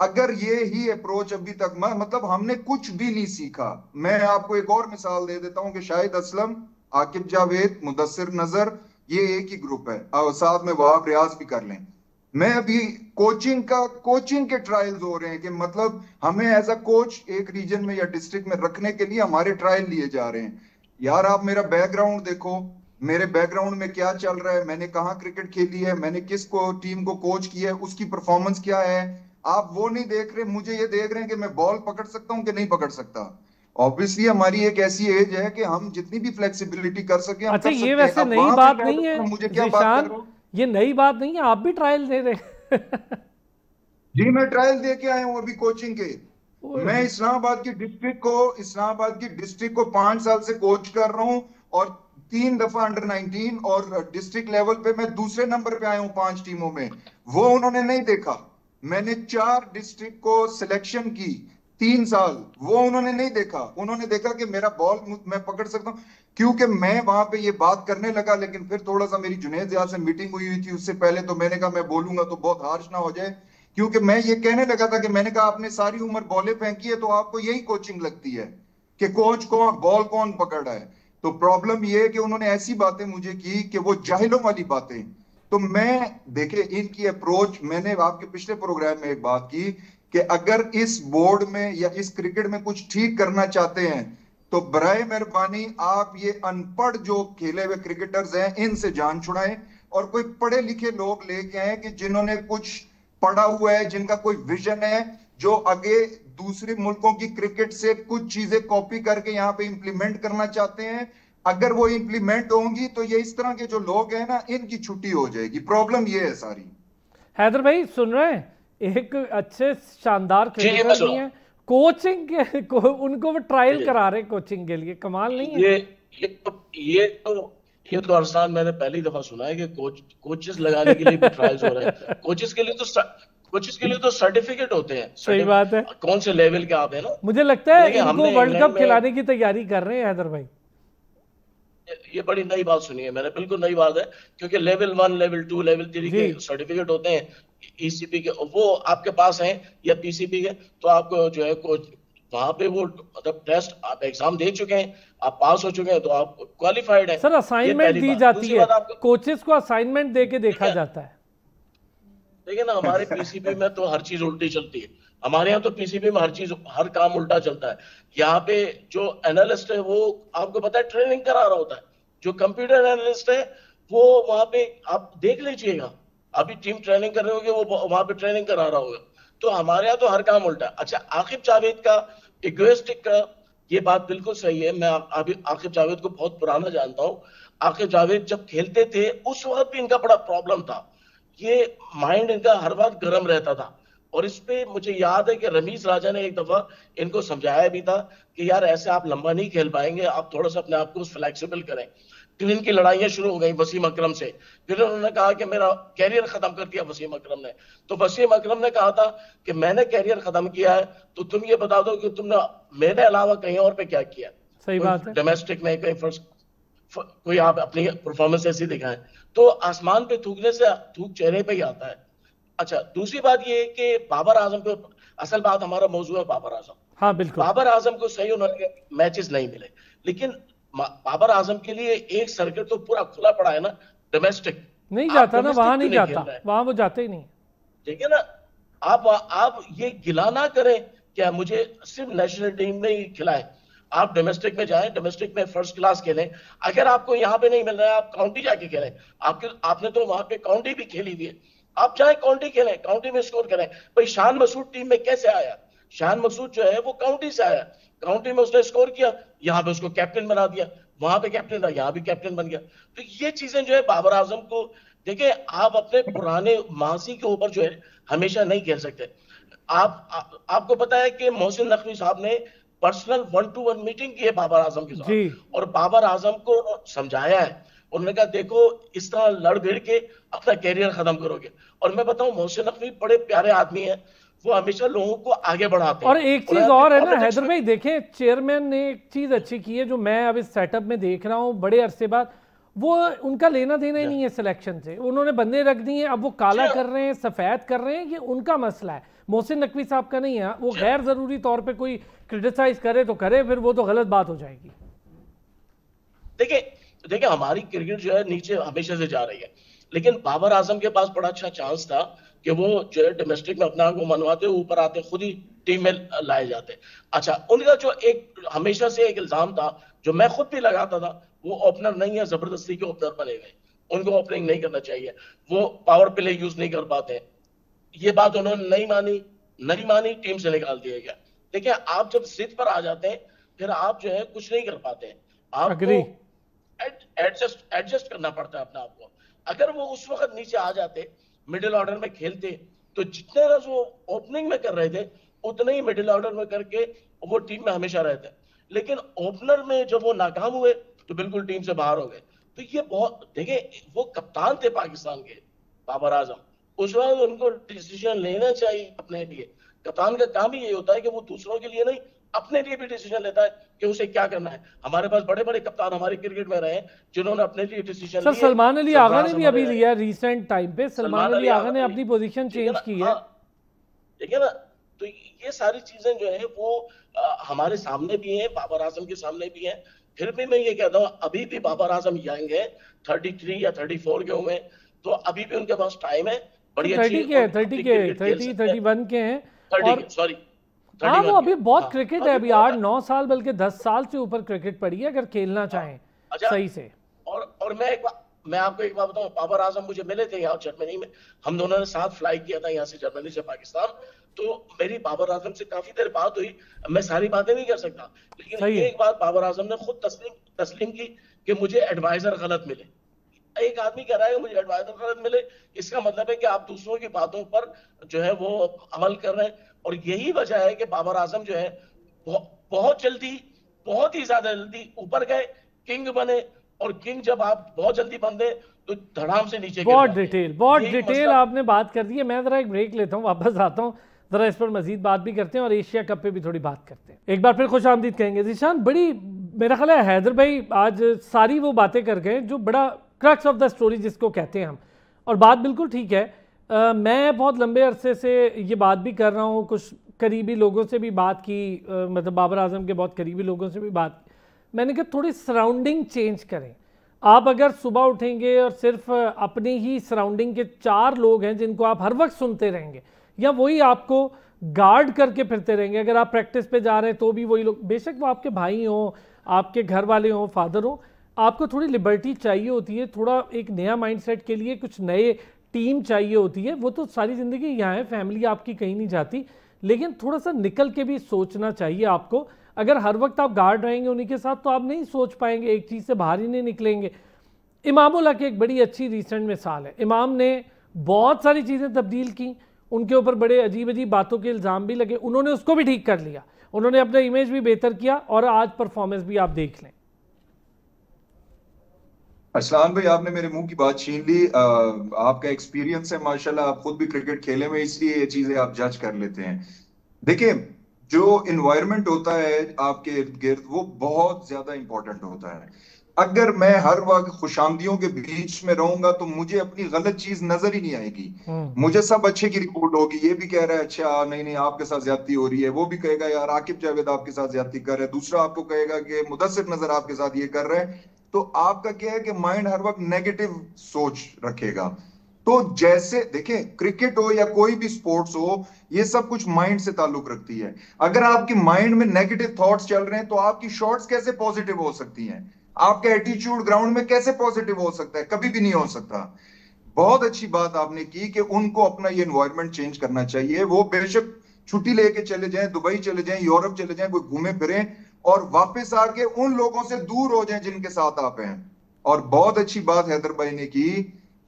S3: अगर ये ही अप्रोच अभी तक, मतलब हमने कुछ भी नहीं सीखा। मैं आपको एक और मिसाल दे देता हूं कि शाहिद असलम, आकिब जावेद, मुदस्सिर नजर, ये एक ही ग्रुप है, और साथ में वहाब रियाज भी कर लें। मैं अभी कोचिंग के ट्रायल्स हो रहे हैं कि मतलब हमें एज अ कोच एक रीजन में या डिस्ट्रिक्ट में रखने के लिए हमारे ट्रायल लिए जा रहे हैं। यार आप मेरा बैकग्राउंड देखो, मेरे बैकग्राउंड में क्या चल रहा है, मैंने कहाँ क्रिकेट खेली है, मैंने किस को टीम को कोच किया है, उसकी परफॉर्मेंस क्या है। आप वो नहीं देख रहे, मुझे ये देख रहे हैं कि मैं बॉल पकड़ सकता हूं कि नहीं पकड़ सकता। ऑब्वियसली हमारी एक ऐसी एज है कि हम जितनी भी फ्लेक्सिबिलिटी कर सके हम
S1: अच्छा,
S3: कर
S1: ये
S3: सकते
S1: वैसे
S3: हैं।
S1: नई बात नहीं है
S3: मुझे क्या बात कर रहा हूं,
S1: ये नई बात नहीं है, आप भी ट्रायल दे रहे
S3: जी मैं ट्रायल दे के आया हूं अभी कोचिंग के। मैं इस्लामाबाद की डिस्ट्रिक्ट को 5 साल से कोच कर रहा हूं, और 3 दफा अंडर 19 और डिस्ट्रिक्ट लेवल पे मैं दूसरे नंबर पे आया हूं 5 टीमों में। वो उन्होंने नहीं देखा। मैंने 4 डिस्ट्रिक्ट को सिलेक्शन की 3 साल, वो उन्होंने नहीं देखा। उन्होंने देखा कि मेरा बॉल मैं पकड़ सकता हूं, क्योंकि मैं वहां पे ये बात करने लगा। लेकिन फिर थोड़ा सा मेरी जुनैद यार से मीटिंग हुई थी उससे पहले, तो मैंने कहा मैं बोलूंगा तो बहुत हार्श ना हो जाए, क्योंकि मैं ये कहने लगा था कि मैंने कहा आपने सारी उम्र बॉलें फेंकी है, तो आपको यही कोचिंग लगती है कि कोच कौन, बॉल कौन पकड़ रहा है। तो प्रॉब्लम ये है कि उन्होंने ऐसी बातें मुझे की कि वो जाहिलों वाली बातें। तो मैं देखे इनकी अप्रोच, मैंने आपके पिछले प्रोग्राम में एक बात की कि अगर इस बोर्ड में या इस क्रिकेट में कुछ ठीक करना चाहते हैं तो बराए मेहरबानी आप ये अनपढ़ जो खेले हुए क्रिकेटर्स हैं इनसे जान छुड़ाएं और कोई पढ़े लिखे लोग लेके आए कि जिन्होंने कुछ पढ़ा हुआ है, जिनका कोई विजन है, जो आगे दूसरे मुल्कों की क्रिकेट से कुछ चीजें कॉपी करके यहाँ पे इंप्लीमेंट करना चाहते हैं। अगर वो इंप्लीमेंट होंगी तो ये इस तरह के जो लोग हैं ना, इनकी छुट्टी हो जाएगी। प्रॉब्लम ये है सारी।
S1: हैदर भाई सुन रहे हैं, एक अच्छे शानदार क्रिकेटर भी हैं, कोचिंग के उनको वो ट्रायल करा रहे कोचिंग के लिए, कमाल नहीं है?
S2: ये तो अरसान मैंने पहली दफा सुना है कि कोचेस लगाने के लिए भी ट्रायल्स हो रहे हैं। कोचेस के लिए तो सर्टिफिकेट होते हैं।
S1: सही बात है।
S2: कौन से लेवल के आप है ना।
S1: मुझे लगता है इनको वर्ल्ड कप खिलाने की तैयारी कर रहे हैं हैदर भाई।
S2: ये बड़ी नई बात सुनी है मैंने, बिल्कुल नई बात है, क्योंकि लेवल 1, लेवल 2, लेवल 3 के सर्टिफिकेट होते हैं ईसीपी के, वो आपके पास हैं या पीसीपी के, तो आपको जो है कोच वहां पे वो मतलब टेस्ट आप एग्जाम दे चुके हैं, आप पास हो चुके हैं तो आप क्वालिफाइड है।
S1: सर असाइनमेंट दी जाती है, कोचेस को असाइनमेंट दे के देखा जाता है।
S2: देखिए ना, हमारे पीसीबी में तो हर चीज उल्टी चलती है। हमारे यहाँ तो पीसीबी में हर चीज, हर काम उल्टा चलता है। यहाँ पे जो एनालिस्ट है वो आपको पता है ट्रेनिंग करा रहा होता है। जो कंप्यूटर एनालिस्ट है वो वहां पे आप देख लीजिएगा, अभी टीम ट्रेनिंग कर रहे होगे, वो वहां पे ट्रेनिंग करा रहा होगा। तो हमारे यहाँ तो हर काम उल्टा है। अच्छा, आकिब जावेद का इगोइस्टिक का ये बात बिल्कुल सही है। मैं अभी आकिब जावेद को बहुत पुराना जानता हूँ। आकिब जावेद जब खेलते थे उस वक्त भी इनका बड़ा प्रॉब्लम था, ये माइंड इनका हर वक्त गर्म रहता था। और इस पे मुझे याद है कि रमीज राजा ने एक दफा इनको समझाया भी था कि यार ऐसे आप लंबा नहीं खेल पाएंगे, आप थोड़ा सा अपने आप को फ्लेक्सिबल करें। फिर इनकी लड़ाइयां शुरू हो गई वसीम अकरम से। फिर उन्होंने कहा कि मेरा कैरियर खत्म कर दिया वसीम अकरम ने। तो वसीम अकरम ने कहा था कि मैंने कैरियर खत्म किया है तो तुम ये बता दो कि तुमने मेरे अलावा कहीं और पे क्या किया।
S1: सही बात है।
S2: डोमेस्टिक में कहीं फर्स्ट कोई आप अपनी परफॉर्मेंस ऐसी दिखाएं। तो आसमान पे थूकने से थूक चेहरे पे ही आता है। अच्छा, दूसरी बात ये है कि बाबर आजम को, असल बात हमारा मौजू है बाबर आजम।
S1: हाँ बिल्कुल।
S2: बाबर आजम को सही उन्होंने मैचेस नहीं मिले, लेकिन बाबर आजम के लिए एक सर्किट तो पूरा खुला पड़ा है ना, डोमेस्टिक
S1: नहीं जाता ना, वहां नहीं जाता, वहां वो जाते ही नहीं।
S2: ठीक है ना, आप ये गिला ना करें क्या मुझे सिर्फ नेशनल टीम में ही खिलाए। आप डोमेस्टिक में जाएं, डोमेस्टिक में फर्स्ट क्लास खेलें। अगर आपको यहाँ पे नहीं मिल रहा है आप काउंटी जाके खेलें। आपने तो वहां पे काउंटी भी खेली हुई है, आप जाए काउंटी खेलें, काउंटी में स्कोर करें। भाई शान मसूद टीम में कैसे आया? शान मसूद जो है वो काउंटी से आया, काउंटी में उसने स्कोर किया, यहाँ पे उसको कैप्टन बना दिया, वहां पे कैप्टन था, यहाँ भी कैप्टन बन गया। तो ये चीजें जो है बाबर आजम को, देखिए आप अपने पुराने माजी के ऊपर जो है हमेशा नहीं खेल सकते। आपको पता है कि मोहसिन नकवी साहब ने पर्सनल 1-to-1 मीटिंग की है बाबर आजम के साथ और बाबर आजम को समझाया है। उन्होंने कहा देखो इस तरह लड़ भिड़ के अपना कैरियर खत्म करोगे। और मैं बताऊं मोहसिन नकवी बड़े प्यारे आदमी हैं, वो हमेशा लोगों को आगे बढ़ाते हैं।
S1: और एक चीज और है ना हैदर भाई, देखें चेयरमैन ने एक चीज अच्छी की है जो मैं अब इस सेटअप में देख रहा हूँ बड़े अरसे बाद, वो उनका लेना देना ही नहीं है सिलेक्शन से। उन्होंने बंदे रख दिए, अब वो काला कर रहे हैं सफेद कर रहे हैं, ये उनका मसला है, मोहसिन नकवी साहब का नहीं है। वो गैर जरूरी तौर पे कोई क्रिटिसाइज करे तो करे, फिर वो तो गलत बात हो जाएगी।
S2: देखिए हमारी क्रिकेट जो है नीचे हमेशा से जा रही है, लेकिन बाबर आजम के पास बड़ा अच्छा चांस था कि वो जो है डोमेस्टिक में अपना को मनवाते, ऊपर आते, खुद ही टीम में लाए जाते। अच्छा, उनका जो एक हमेशा से एक इल्जाम था जो मैं खुद भी लगाता था, वो ओपनर नहीं है, जबरदस्ती के ओपनर बने गए, उनको ओपनिंग नहीं करना चाहिए, वो पावर प्ले यूज नहीं कर पाते। ये बात उन्होंने नहीं मानी, टीम से निकाल दिया गया। देखिए आप जब जिद पर आ जाते हैं फिर आप जो है कुछ नहीं कर पाते हैं, आपको एडजस्ट करना पड़ता है अपने आप को। अगर वो उस वक्त नीचे आ जाते, मिडिल ऑर्डर में खेलते, तो जितने रन वो ओपनिंग में कर रहे थे उतने ही मिडिल ऑर्डर में करके वो टीम में हमेशा रहते। लेकिन ओपनर में जब वो नाकाम हुए तो बिल्कुल टीम से बाहर हो गए। तो ये बहुत, देखिए वो कप्तान थे पाकिस्तान के बाबर आजम, उस वक्त उनको डिसीजन लेना चाहिए अपने लिए। कप्तान का काम ही ये होता है कि वो दूसरों के लिए नहीं अपने लिए भी डिसीजन लेता है कि उसे क्या करना है। हमारे पास बड़े बड़े कप्तान हमारे क्रिकेट में रहे हैं जिन्होंने अपने लिए डिसीजन
S1: लिया। सलमान अली आगा ने भी अभी लिया रिसेंट टाइम पे, सलमान अली आगा ने अपनी पोजीशन चेंज की है।
S2: देखिए ना, तो ये सारी चीजें जो है वो हमारे सामने भी हैं, बाबर आजम के सामने भी हैं फिर भी मैं ये कहता हूँ अभी भी बाबर आजम यंग है, 33 या 34 के हुए, तो अभी भी उनके पास टाइम है, बड़ी अच्छी
S1: 31 के हैं।
S2: 30 सॉरी
S1: हाँ, वो अभी बहुत
S2: हाँ,
S1: क्रिकेट है, अभी 8-9 साल बल्कि 10 साल से ऊपर क्रिकेट पड़ी है अगर खेलना चाहें
S2: अच्छा,
S1: सही से।
S2: और मैं आपको एक बात बताऊं, बाबर आजम मुझे मिले थे यहाँ जर्मनी में, हम दोनों ने साथ फ्लाई किया था यहाँ से जर्मनी से पाकिस्तान, तो मेरी बाबर आजम से काफी देर बात हुई। मैं सारी बातें नहीं कर सकता, लेकिन एक बात बाबर आजम ने खुद तस्लीम की कि मुझे एडवाइजर गलत मिले। एक आदमी कह रहा है कि मुझे एडवाइजर गलत मिले, इसका मतलब है कि आप दूसरों की बातों पर जो है वो अमल कर रहे हैं, और यही वजह है कि बाबर आजम जो है बहुत जल्दी, बहुत ही ज्यादा जल्दी ऊपर गए, किंग बने, और किंग जब आप बहुत जल्दी बनते तो धड़ाम से नीचे
S1: बहुत डिटेल आपने बात कर दी है। मैं जरा एक ब्रेक लेता हूँ, वापस आता हूँ, जरा इस पर मजीद बात भी करते हैं और एशिया कप पे भी थोड़ी बात करते हैं। एक बार फिर खुश आमदीद कहेंगे। ज़ीशान, बड़ी मेरा ख्याल है हैदर भाई आज सारी वो बातें कर गए जो बड़ा क्रक्स ऑफ द स्टोरी जिसको कहते हैं हम, और बात बिल्कुल ठीक है। मैं बहुत लंबे अरसे से ये बात भी कर रहा हूँ, कुछ करीबी लोगों से भी बात की, मतलब बाबर आजम के बहुत करीबी लोगों से भी बात की। मैंने कहा थोड़ी सराउंडिंग चेंज करें। आप अगर सुबह उठेंगे और सिर्फ अपनी ही सराउंडिंग के 4 लोग हैं जिनको आप हर वक्त सुनते रहेंगे, या वही आपको गार्ड करके फिरते रहेंगे, अगर आप प्रैक्टिस पे जा रहे हैं तो भी वही लोग, बेशक वो आपके भाई हों, आपके घर वाले हों, फादर हों, आपको थोड़ी लिबर्टी चाहिए होती है, थोड़ा एक नया माइंडसेट के लिए कुछ नए टीम चाहिए होती है। वो तो सारी ज़िंदगी यहाँ है, फैमिली आपकी कहीं नहीं जाती, लेकिन थोड़ा सा निकल के भी सोचना चाहिए आपको। अगर हर वक्त आप गार्ड रहेंगे उन्हीं के साथ तो आप नहीं सोच पाएंगे, एक चीज़ से बाहर ही नहीं निकलेंगे। इमामुल हक एक बड़ी अच्छी रिसेंट मिसाल है। इमाम ने बहुत सारी चीज़ें तब्दील की, उनके ऊपर बड़े अजीब अजीब बातों के इल्ज़ाम भी लगे, उन्होंने उसको भी ठीक कर लिया, उन्होंने अपना इमेज भी बेहतर किया, और आज परफॉर्मेंस भी आप देख लें।
S3: असलान भाई, आपने मेरे मुंह की बात छीन ली। आपका एक्सपीरियंस है माशाल्लाह, आप खुद भी क्रिकेट खेले हुए, इसलिए ये चीजें आप जज कर लेते हैं। देखिए, जो इन्वायरमेंट होता है आपके इर्द गिर्द वो बहुत ज्यादा इंपॉर्टेंट होता है। अगर मैं हर वक्त खुशामदियों के बीच में रहूंगा तो मुझे अपनी गलत चीज नजर ही नहीं आएगी। मुझे सब अच्छे की रिपोर्ट होगी, ये भी कह रहा है अच्छा नहीं नहीं आपके साथ ज्यादती हो रही है, वो भी कहेगा यार आकिब जावेद आपके साथ ज्यादती कर रहा है, दूसरा आपको कहेगा कि मुदस्सिर नजर आपके साथ ये कर रहा है। तो आपका क्या है कि माइंड हर वक्त नेगेटिव सोच रखेगा। तो जैसे देखें, क्रिकेट हो या कोई भी स्पोर्ट्स हो, ये सब कुछ माइंड से ताल्लुक रखती है। अगर आपकी माइंड में नेगेटिव थॉट्स चल रहे हैं तो आपकी शॉट्स कैसे पॉजिटिव हो सकती हैं? आपका एटीट्यूड ग्राउंड में कैसे पॉजिटिव हो सकता है? कभी भी नहीं हो सकता। बहुत अच्छी बात आपने की कि उनको अपना ये एनवायरनमेंट चेंज करना चाहिए। वो बेशक छुट्टी लेके चले जाएं, दुबई चले जाएं, यूरोप चले जाएं, कोई घूमे फिरें और वापस आके उन लोगों से दूर हो जाएं जिनके साथ आप हैं। और बहुत अच्छी बात हैदर भाई ने की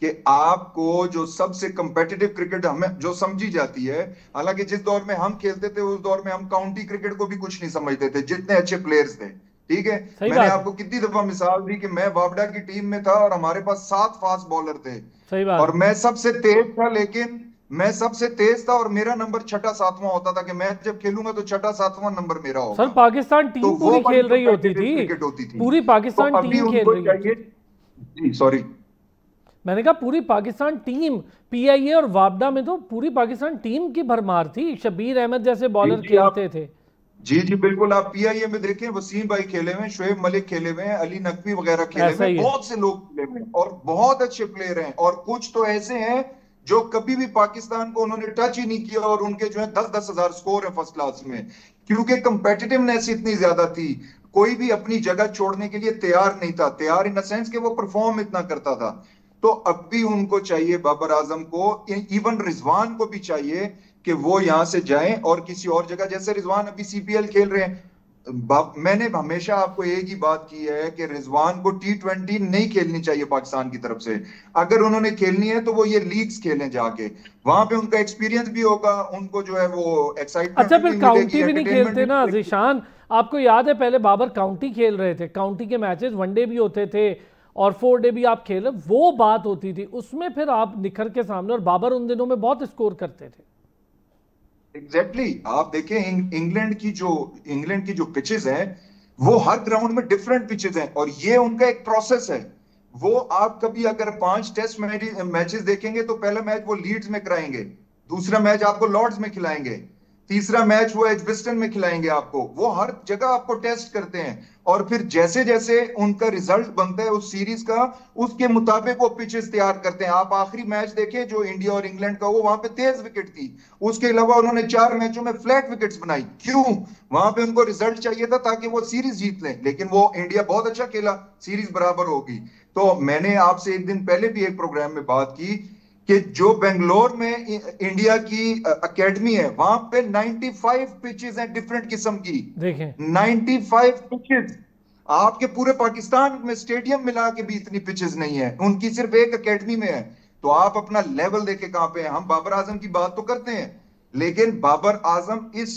S3: कि आपको जो सबसे कंपेटिटिव क्रिकेट हमें जो समझी जाती है, हालांकि जिस दौर में हम खेलते थे उस दौर में हम काउंटी क्रिकेट को भी कुछ नहीं समझते थे, जितने अच्छे प्लेयर्स थे। ठीक है, मैंने आपको कितनी दफा मिसाल दी कि मैं वावडा की टीम में था और हमारे पास 7 फास्ट बॉलर थे।
S1: सही बात।
S3: और मैं सबसे तेज था, लेकिन मैं सबसे तेज था और मेरा नंबर 6-7वां होता था कि मैं जब खेलूंगा तो 6-7वां नंबर मेरा होगा।
S1: सर पाकिस्तान टीम
S3: तो
S1: पूरी खेल रही होती थी,
S3: क्रिकेट होती थी,
S1: पूरी पाकिस्तान
S3: तो
S1: टीम खेल रही होती थी।
S3: जी सॉरी,
S1: मैंने कहा पूरी पाकिस्तान टीम, पीआईए और वापडा में तो पूरी पाकिस्तान टीम की भरमार थी, शब्बीर अहमद जैसे बॉलर खेलते थे।
S3: जी जी बिल्कुल, आप पीआईए में देखें, वसीम भाई खेले हुए, शोएब मलिक खेले हुए, अली नकवी वगैरह खेले हुए, बहुत से लोग खेले हुए और बहुत अच्छे प्लेयर हैं। और कुछ तो ऐसे हैं जो कभी भी पाकिस्तान को उन्होंने टच ही नहीं किया और उनके जो है 10-10 हजार स्कोर है फर्स्ट क्लास में, क्योंकि कंपेटिटिवनेस इतनी ज्यादा थी। कोई भी अपनी जगह छोड़ने के लिए तैयार नहीं था, तैयार इन द सेंस कि वो परफॉर्म इतना करता था। तो अब भी उनको चाहिए, बाबर आजम को, इवन रिजवान को भी चाहिए कि वो यहां से जाएं और किसी और जगह, जैसे रिजवान अभी सीपीएल खेल रहे हैं। मैंने हमेशा आपको एक ही बात की है कि रिजवान को T20 नहीं खेलनी चाहिए पाकिस्तान की तरफ से। अगर उन्होंने खेलनी है तो वो ये लीग्स खेलें जाके, वहां पे उनका एक्सपीरियंस भी होगा, उनको जो है वो एक्साइटमेंट।
S1: अच्छा, फिर काउंटी भी नहीं खेलते ना ज़ीशान? आपको याद है पहले बाबर काउंटी खेल रहे थे, काउंटी के मैचेस वनडे भी होते थे और 4 डे भी आप खेल, वो बात होती थी, उसमें फिर आप निखर के सामने, और बाबर उन दिनों में बहुत स्कोर करते थे।
S3: एग्जैक्टली आप देखें, इंग्लैंड की जो पिचेस हैं वो हर ग्राउंड में डिफरेंट पिचेस हैं और ये उनका एक प्रोसेस है। वो आप कभी अगर 5 टेस्ट मैचेस देखेंगे तो पहला मैच वो लीड्स में कराएंगे, दूसरा मैच आपको लॉर्ड्स में खिलाएंगे, तीसरा मैच वो एजबेस्टन में खिलाएंगे आपको, वो हर जगह आपको टेस्ट करते हैं और फिर जैसे जैसे उनका रिजल्ट बनता है उस सीरीज का, उसके मुताबिक वो पिचेस तैयार करते हैं। आप आखिरी मैच देखें जो इंडिया और इंग्लैंड का, वो वहां पे तेज विकेट थी, उसके अलावा उन्होंने 4 मैचों में फ्लैट विकेट्स बनाई। क्यों? वहां पे उनको रिजल्ट चाहिए था ताकि वो सीरीज जीत लें, लेकिन वो इंडिया बहुत अच्छा खेला, सीरीज बराबर होगी। तो मैंने आपसे एक दिन पहले भी एक प्रोग्राम में बात की कि जो बेंगलोर में इंडिया की एकेडमी है, वहां पे 95 पिचेस हैं डिफरेंट किस्म की।
S1: देखें
S3: 95 पिचेस, आपके पूरे पाकिस्तान में स्टेडियम मिला के भी इतनी पिचेस नहीं है, उनकी सिर्फ एक एकेडमी में है। तो आप अपना लेवल देखे कहां पे है। हम बाबर आजम की बात तो करते हैं, लेकिन बाबर आजम इस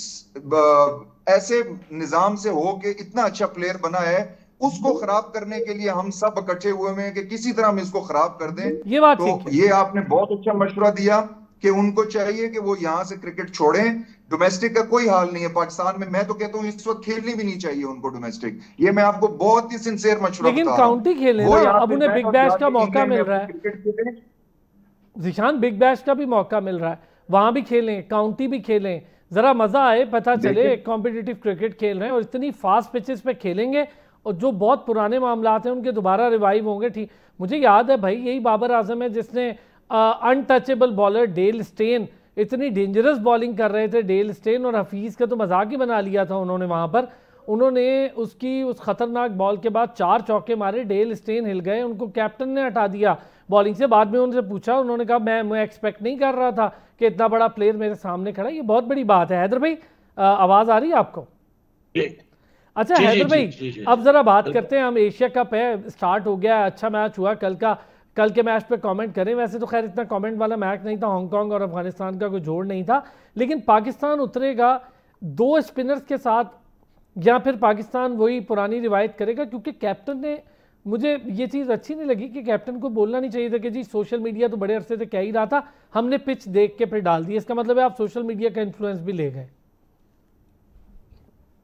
S3: ऐसे निजाम से होके इतना अच्छा प्लेयर बना है, उसको खराब करने के लिए हम सब इकट्ठे हुए हैं कि किसी तरह हम इसको खराब कर दें।
S1: ये बात
S3: तो
S1: ठीक है।
S3: ये आपने बहुत अच्छा मशवरा दिया कि उनको चाहिए कि वो यहां से क्रिकेट छोड़ें। डोमेस्टिक का कोई हाल नहीं है पाकिस्तान में, मैं तो कहता हूं इस वक्त खेलनी भी नहीं चाहिए उनको डोमेस्टिक। ये मैं आपको बहुत ही सिंसियर मशवरा
S1: लेकिन
S3: बता रहा हूं।
S1: काउंटी खेले
S3: वो
S1: ना,
S3: यहाँ
S1: अब
S3: पे
S1: उन्हें
S3: जाएं
S1: बिग
S3: और
S1: बैश
S3: जाके
S1: का मौका
S3: इंग्लैंड में
S1: मिल रहा
S3: अपनी
S1: है,
S3: क्रिकेट खेलें।
S1: जिशान बिग बैश का भी मौका मिल रहा है, वहां भी खेलें, काउंटी भी खेलें, जरा मजा आए, पता चले कॉम्पिटिटिव क्रिकेट खेल रहे हैं। और इतनी फास्ट पिचेस पे खेलेंगे और जो बहुत पुराने मामलात हैं उनके दोबारा रिवाइव होंगे। ठीक, मुझे याद है भाई, यही बाबर आजम है जिसने अनटचेबल बॉलर डेल स्टेन, इतनी डेंजरस बॉलिंग कर रहे थे डेल स्टेन, और हफीज़ का तो मजाक ही बना लिया था उन्होंने वहाँ पर। उन्होंने उसकी उस खतरनाक बॉल के बाद 4 चौके मारे, डेल स्टेन हिल गए, उनको कैप्टन ने हटा दिया बॉलिंग से। बाद में उनसे पूछा, उन्होंने कहा मैं एक्सपेक्ट नहीं कर रहा था कि इतना बड़ा प्लेयर मेरे सामने खड़ा है। ये बहुत बड़ी बात है। हैदर भाई, आवाज़ आ रही है आपको? अच्छा हैदर भाई, अब जरा बात करते हैं, हम एशिया कप है, स्टार्ट हो गया, अच्छा मैच हुआ कल के मैच पे कमेंट करें। वैसे तो खैर इतना कमेंट वाला मैच नहीं था, हांगकांग और अफगानिस्तान का कोई जोड़ नहीं था, लेकिन पाकिस्तान उतरेगा 2 स्पिनर्स के साथ, या फिर पाकिस्तान वही पुरानी रिवायत करेगा? क्योंकि कैप्टन ने, मुझे ये चीज़ अच्छी नहीं लगी कि कैप्टन को बोलना नहीं चाहिए था कि जी सोशल मीडिया तो बड़े अरसे से कह ही रहा था, हमने पिच देख के फिर डाल दी। इसका मतलब है आप सोशल मीडिया का इन्फ्लुएंस भी ले गए।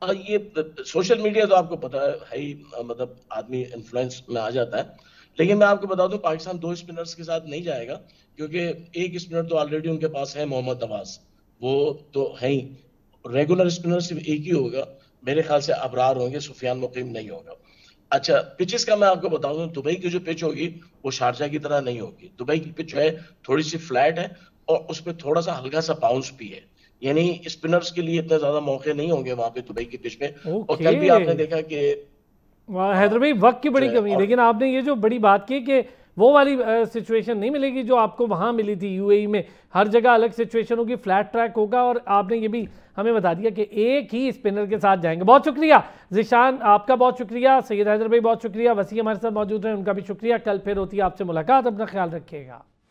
S2: ये सोशल मीडिया तो आपको पता है ही, मतलब आदमी इन्फ्लुएंस में आ जाता है। लेकिन मैं आपको बता दूं, पाकिस्तान 2 स्पिनर्स के साथ नहीं जाएगा, क्योंकि एक स्पिनर तो ऑलरेडी उनके पास है, मोहम्मद नवाज, वो तो है ही। रेगुलर स्पिनर सिर्फ एक ही होगा, मेरे ख्याल से अबरार होंगे, सुफियान मुकीम नहीं होगा। अच्छा, पिचेस का मैं आपको बता दूं, दुबई की जो पिच होगी वो शारजा की तरह नहीं होगी। दुबई की पिच है थोड़ी सी फ्लैट है और उस पर थोड़ा सा हल्का सा बाउंस भी है, यानी स्पिनर्स के लिए इतने ज्यादा मौके नहीं होंगे वहां पे दुबई की पिच पे। और कल भी आपने देखा कि
S1: हैदर भाई वक्त की बड़ी कमी, लेकिन आपने ये जो बड़ी बात की कि वो वाली सिचुएशन नहीं मिलेगी जो आपको वहां मिली थी यूएई में। हर जगह अलग सिचुएशन होगी, फ्लैट ट्रैक होगा, और आपने ये भी हमें बता दिया कि एक ही स्पिनर के साथ जाएंगे। बहुत शुक्रिया जिशान, आपका बहुत शुक्रिया। सैयद हैदर भाई बहुत शुक्रिया, वसी हमारे साथ मौजूद रहे, उनका भी शुक्रिया। कल फिर होती है आपसे मुलाकात, अपना ख्याल रखिएगा।